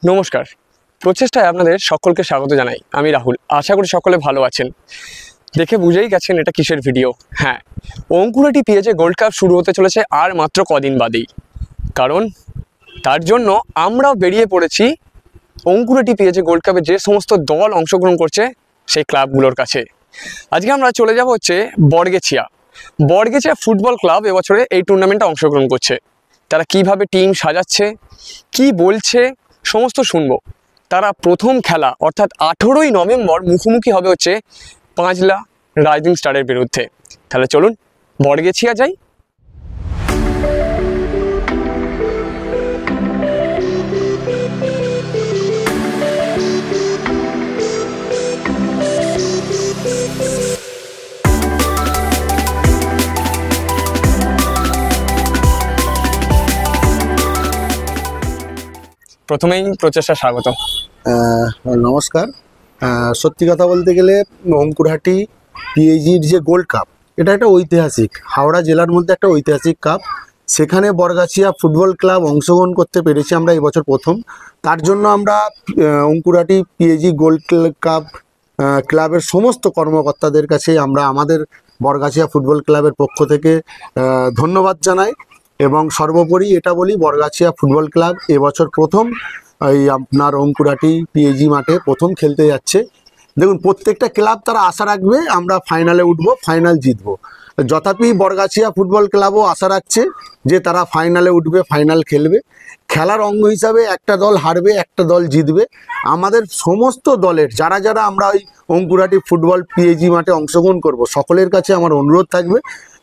নমস্কার। প্রচেষ্টায় আপনাদের সকলকে স্বাগত জানাই। আমি রাহুল। আশা করি সকলে ভালো আছেন। দেখে বুঝেই গেছেন এটা কিসের ভিডিও। হ্যাঁ, অঙ্কুরাটি পেয়েছে গোল্ড কাপ শুরু হতে চলেছে আর মাত্র কদিন বাদেই। কারণ তার জন্য আমরাও বেরিয়ে পড়েছি অঙ্কুরাটি পেয়েছে গোল্ড কাপে যে সমস্ত দল অংশগ্রহণ করছে সেই ক্লাবগুলোর কাছে। আজকে আমরা চলে যাব হচ্ছে বর্গেছিয়া ফুটবল ক্লাব এবছরে এই টুর্নামেন্টে অংশগ্রহণ করছে। তারা কিভাবে টিম সাজাচ্ছে, কি বলছে, সমস্ত শুনবো। তারা প্রথম খেলা অর্থাৎ 18ই নভেম্বর মুখোমুখি হবে হচ্ছে পাঁচলা রাইজিং স্টারের বিরুদ্ধে। তাহলে চলুন বর্গেছিয়া যাই। প্রথমেই প্রচেষ্টা স্বাগত। নমস্কার। সত্যি কথা বলতে গেলে অঙ্কুরহাটি পিএইচির যে গোল্ড কাপ, এটা একটা ঐতিহাসিক, হাওড়া জেলার মধ্যে একটা ঐতিহাসিক কাপ। সেখানে বরগাছিয়া ফুটবল ক্লাব অংশগ্রহণ করতে পেরেছি আমরা এবছর প্রথম। তার জন্য আমরা অঙ্কুরহাটি পিএইচি গোল্ড কাপ ক্লাবের সমস্ত কর্মকর্তাদের কাছে আমরা আমাদের বরগাছিয়া ফুটবল ক্লাবের পক্ষ থেকে ধন্যবাদ জানাই। এবং সর্বোপরি এটা বলি, বরগাছিয়া ফুটবল ক্লাব এবছর প্রথম এই আপনার অঙ্কুরহাটি পিএইচি মাঠে প্রথম খেলতে যাচ্ছে। দেখুন, প্রত্যেকটা ক্লাব তারা আশা রাখবে আমরা ফাইনালে উঠবো, ফাইনাল জিতবো। যথাপি বরগাছিয়া ফুটবল ক্লাবও আশা রাখছে যে তারা ফাইনালে উঠবে, ফাইনাল খেলবে। খেলার অঙ্গ হিসাবে একটা দল হারবে, একটা দল জিতবে। আমাদের সমস্ত দলের যারা যারা আমরা ওই অঙ্কুরহাটি ফুটবল পিএইচি মাঠে অংশগ্রহণ করব, সকলের কাছে আমার অনুরোধ থাকবে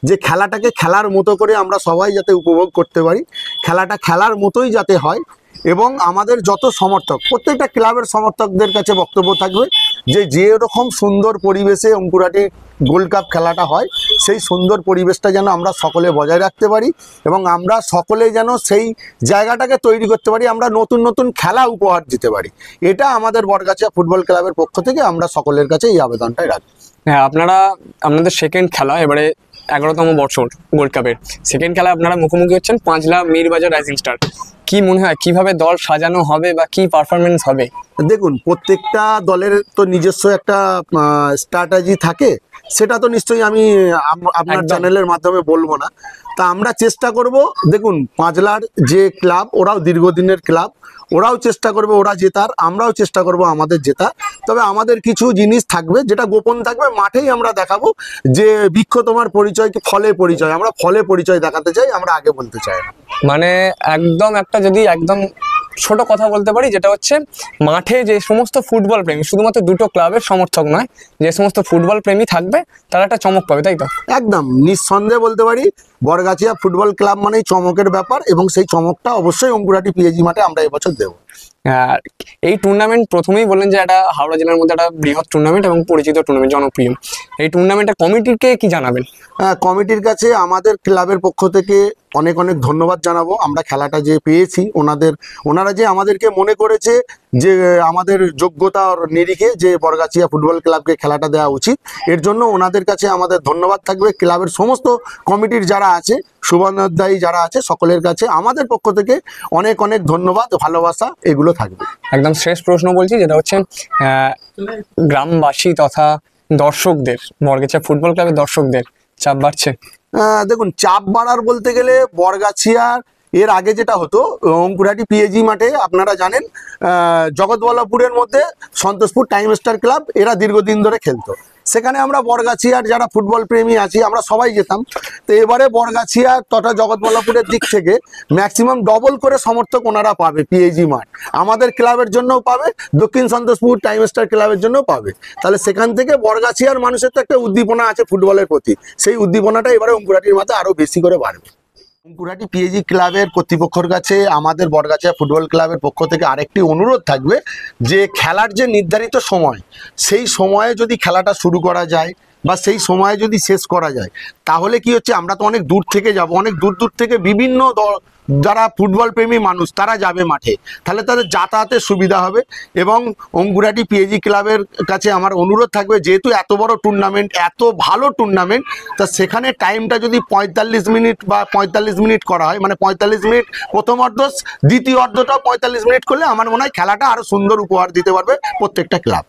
যে খেলাটাকে খেলার মতো করে আমরা সবাই যাতে উপভোগ করতে পারি, খেলাটা খেলার মতোই যাতে হয়। এবং আমাদের যত সমর্থক, প্রত্যেকটা ক্লাবের সমর্থকদের কাছে বক্তব্য থাকবে যে যেরকম সুন্দর পরিবেশে অঙ্কুরহাটি গোল্ড কাপ খেলাটা হয়, সেই সুন্দর পরিবেশটা যেন আমরা সকলে বজায় রাখতে পারি এবং আমরা সকলে যেন সেই জায়গাটাকে তৈরি করতে পারি, আমরা নতুন নতুন খেলা উপহার দিতে পারি। এটা আমাদের বরগাছিয়া ফুটবল ক্লাবের পক্ষ থেকে আমরা সকলের কাছে এই আবেদনটাই রাখি। হ্যাঁ, আপনাদের সেকেন্ড খেলা, এবারে 11তম বছর গোল্ড কাপের সেকেন্ড খেলা আপনারা মুখোমুখি হচ্ছেন পাঁচলা মীরবাজার রাইজিং স্টার। কি মনে হয় কিভাবে দল সাজানো হবে বা কি পারফরমেন্স হবে? দেখুন, প্রত্যেকটা দলের তো নিজস্ব একটা স্ট্র্যাটেজি থাকে, সেটা তো নিশ্চয়ই আমি আপনার চ্যানেলের মাধ্যমে বলবো না। তা আমরা চেষ্টা করব, দেখুন পাঁচলার যে ক্লাব, ওরাও দীর্ঘদিনের ক্লাব, ওরাও চেষ্টা করবে ওরা জেতার, আমরাও চেষ্টা করব আমাদের জেতা। তবে আমাদের কিছু জিনিস থাকবে যেটা গোপন থাকবে, মাঠেই আমরা দেখাবো। যে বৃক্ষ তোমার পরিচয় কি ফলে পরিচয়, আমরা ফলে পরিচয় দেখাতে চাই, আমরা আগে বলতে চাই না। মানে একদম একটা যদি একদম ছোট কথা বলতে পারি, যেটা হচ্ছে মাঠে যে সমস্ত ফুটবল প্রেমী, শুধুমাত্র দুটো ক্লাবের সমর্থক নয়, যে সমস্ত ফুটবল প্রেমী থাকবে তারা একটা চমক পাবে, তাই তো? একদম নিঃসন্দেহে বলতে পারি বরগাছিয়া ফুটবল ক্লাব মানেই চমকের ব্যাপার, এবং সেই চমকটা অবশ্যই অঙ্কুরহাটি পিএইচি মাঠে আমরা এবছর দেবো। এই টুর্নামেন্ট প্রথমেই বললেন যে এটা হাওড়া জেলার মধ্যে একটা বৃহৎ টুর্নামেন্ট এবং পরিচিত টুর্নামেন্ট, জনপ্রিয়। এই টুর্নামেন্টের কমিটিকে কি জানাবেন? কমিটির কাছে আমাদের ক্লাবের পক্ষ থেকে অনেক অনেক ধন্যবাদ জানাবো। আমরা খেলাটা যে পেয়েছি, ওনারা যে আমাদেরকে মনে করেছে যে আমাদের যোগ্যতার নিরিখে যে বরগাছিয়া ফুটবল ক্লাবকে খেলাটা দেওয়া উচিত, এর জন্য ওনাদের কাছে আমাদের ধন্যবাদ থাকবে। ক্লাবের সমস্ত কমিটির যারা আছে, শুভানুধ্যায়ী যারা আছে, সকলের কাছে আমাদের পক্ষ থেকে অনেক অনেক ধন্যবাদ, ভালোবাসা এগুলো থাকবে। একদম শেষ প্রশ্ন বলছি, যেটা হচ্ছে গ্রামবাসী তথা দর্শকদের, বরগাছিয়া ফুটবল ক্লাবের দর্শকদের চাপ বাড়ছে? দেখুন, চাপ বাড়ার বলতে গেলে বরগাছিয়ার এর আগে যেটা হতো, অঙ্কুরহাটি পিএইচি মাঠে আপনারা জানেন জগৎবল্লভপুরের মধ্যে সন্তোষপুর টাইম স্টার ক্লাব এরা দীর্ঘদিন ধরে খেলতো। সেখানে আমরা বরগাছিয়ার যারা ফুটবল প্রেমী আছি আমরা সবাই যেতাম। তো এবারে বরগাছিয়া তথা জগৎবল্লভপুরের দিক থেকে ম্যাক্সিমাম ডবল করে সমর্থক ওনারা পাবে পিএইচি মাঠ, আমাদের ক্লাবের জন্যও পাবে, দক্ষিণ সন্তোষপুর টাইম স্টার ক্লাবের জন্যও পাবে। তাহলে সেখান থেকে বরগাছিয়ার মানুষের তো একটা উদ্দীপনা আছে ফুটবলের প্রতি, সেই উদ্দীপনাটা এবারে অঙ্কুরহাটির মাঠে আরও বেশি করে বাড়বে। অঙ্কুরহাটি পিএইচি ক্লাবের কর্তৃপক্ষের কাছে আমাদের বরগাছিয়া ফুটবল ক্লাবের পক্ষ থেকে আরেকটি অনুরোধ থাকবে যে খেলার যে নির্ধারিত সময়, সেই সময়ে যদি খেলাটা শুরু করা যায় বা সেই সময়ে যদি শেষ করা যায়, তাহলে কি হচ্ছে, আমরা তো অনেক দূর থেকে যাব, অনেক দূর দূর থেকে বিভিন্ন যারা ফুটবল প্রেমী মানুষ তারা যাবে মাঠে, তাহলে তাদের যাতায়াতের সুবিধা হবে। এবং অঙ্কুরহাটি পিএজি ক্লাবের কাছে আমার অনুরোধ থাকবে, যেহেতু এত বড় টুর্নামেন্ট, এত ভালো টুর্নামেন্ট, তা সেখানে টাইমটা যদি 45 মিনিট বা 45 মিনিট করা হয়, মানে 45 মিনিট প্রথম অর্ধ, দ্বিতীয় অর্ধটাও 45 মিনিট করলে আমার মনে হয় খেলাটা আরো সুন্দর উপহার দিতে পারবে প্রত্যেকটা ক্লাব।